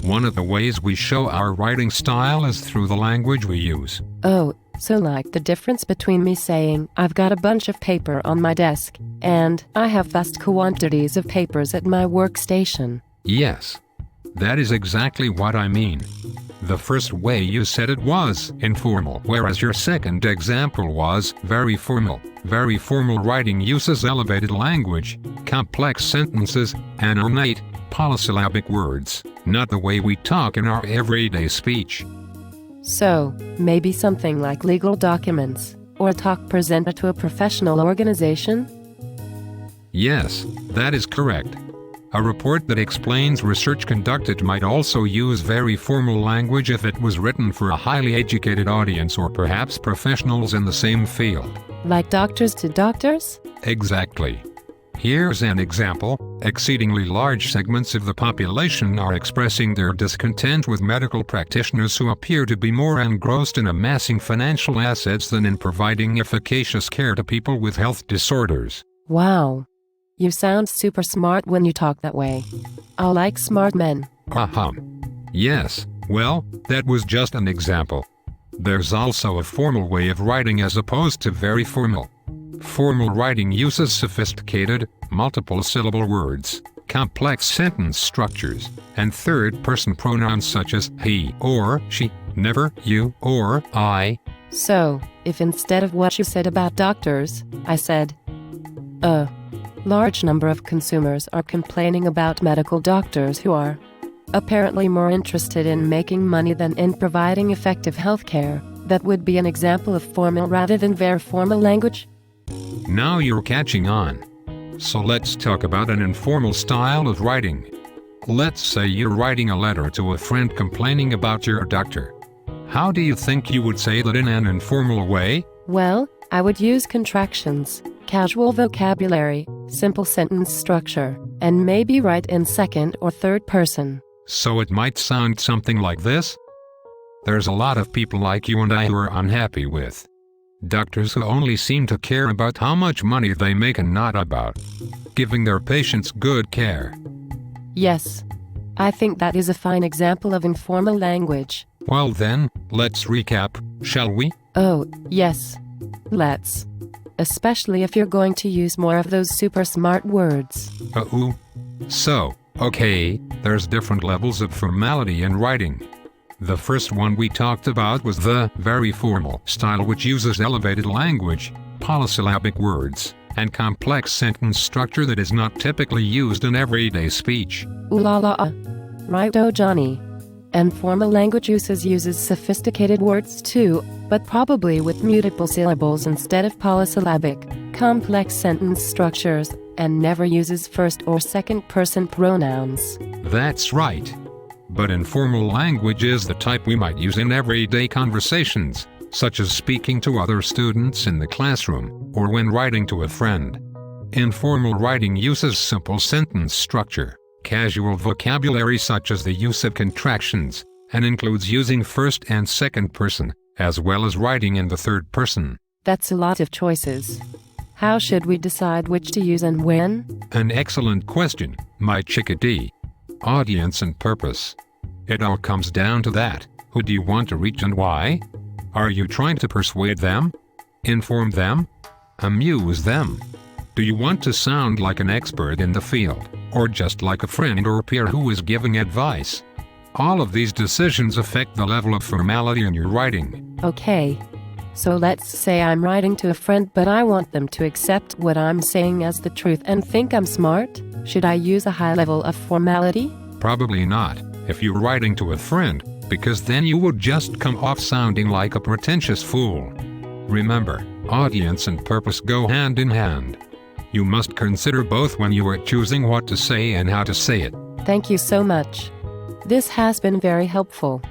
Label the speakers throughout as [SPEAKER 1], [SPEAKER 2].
[SPEAKER 1] One of the ways we show our writing style is through the language we use.
[SPEAKER 2] Oh, so like the difference between me saying, "I've got a bunch of paper on my desk," and "I have vast quantities of papers at my workstation."
[SPEAKER 1] Yes. That is exactly what I mean. The first way you said it was informal, whereas your second example was very formal. Very formal writing uses elevated language, complex sentences, and ornate, polysyllabic words, not the way we talk in our everyday speech.
[SPEAKER 2] So, maybe something like legal documents, or a talk presented to a professional organization?
[SPEAKER 1] Yes, that is correct. A report that explains research conducted might also use very formal language if it was written for a highly educated audience or perhaps professionals in the same field.
[SPEAKER 2] Like doctors to doctors?
[SPEAKER 1] Exactly. Here's an example. Exceedingly large segments of the population are expressing their discontent with medical practitioners who appear to be more engrossed in amassing financial assets than in providing efficacious care to people with health disorders.
[SPEAKER 2] Wow. You sound super smart when you talk that way. I like smart men.
[SPEAKER 1] Yes, well, that was just an example. There's also a formal way of writing as opposed to very formal. Formal writing uses sophisticated, multiple-syllable words, complex sentence structures, and third-person pronouns such as he or she, never you or I.
[SPEAKER 2] So, if instead of what you said about doctors, I said, a large number of consumers are complaining about medical doctors who are apparently more interested in making money than in providing effective health care, that would be an example of formal rather than very formal language?
[SPEAKER 1] Now you're catching on. So let's talk about an informal style of writing. Let's say you're writing a letter to a friend complaining about your doctor. How do you think you would say that in an informal way?
[SPEAKER 2] Well, I would use contractions, casual vocabulary, simple sentence structure, and maybe write in second or third person.
[SPEAKER 1] So it might sound something like this. There's a lot of people like you and I who are unhappy with doctors who only seem to care about how much money they make and not about giving their patients good care.
[SPEAKER 2] Yes. I think that is a fine example of informal language.
[SPEAKER 1] Well then, let's recap, shall we?
[SPEAKER 2] Oh, yes. Let's. Especially if you're going to use more of those super smart words.
[SPEAKER 1] So, okay, there's different levels of formality in writing. The first one we talked about was the very formal style, which uses elevated language, polysyllabic words, and complex sentence structure that is not typically used in everyday speech.
[SPEAKER 2] Ooh la la. Right-o Johnny. And formal language uses sophisticated words too, but probably with mutable syllables instead of polysyllabic, complex sentence structures, and never uses first or second person pronouns.
[SPEAKER 1] That's right. But informal language is the type we might use in everyday conversations, such as speaking to other students in the classroom, or when writing to a friend. Informal writing uses simple sentence structure, casual vocabulary such as the use of contractions, and includes using first and second person, as well as writing in the third person.
[SPEAKER 2] That's a lot of choices. How should we decide which to use and when?
[SPEAKER 1] An excellent question, my chickadee. Audience and purpose. It all comes down to that. Who do you want to reach and why? Are you trying to persuade them? Inform them? Amuse them? Do you want to sound like an expert in the field, or just like a friend or peer who is giving advice? All of these decisions affect the level of formality in your writing.
[SPEAKER 2] Okay. So let's say I'm writing to a friend, but I want them to accept what I'm saying as the truth and think I'm smart. Should I use a high level of formality?
[SPEAKER 1] Probably not, if you're writing to a friend, because then you would just come off sounding like a pretentious fool. Remember, audience and purpose go hand in hand. You must consider both when you are choosing what to say and how to say it.
[SPEAKER 2] Thank you so much. This has been very helpful.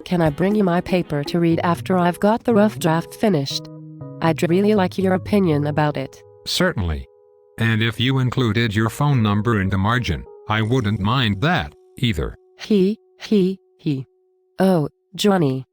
[SPEAKER 2] Can I bring you my paper to read after I've got the rough draft finished? I'd really like your opinion about it.
[SPEAKER 1] Certainly. And if you included your phone number in the margin, I wouldn't mind that, either.
[SPEAKER 2] He. Oh, Johnny.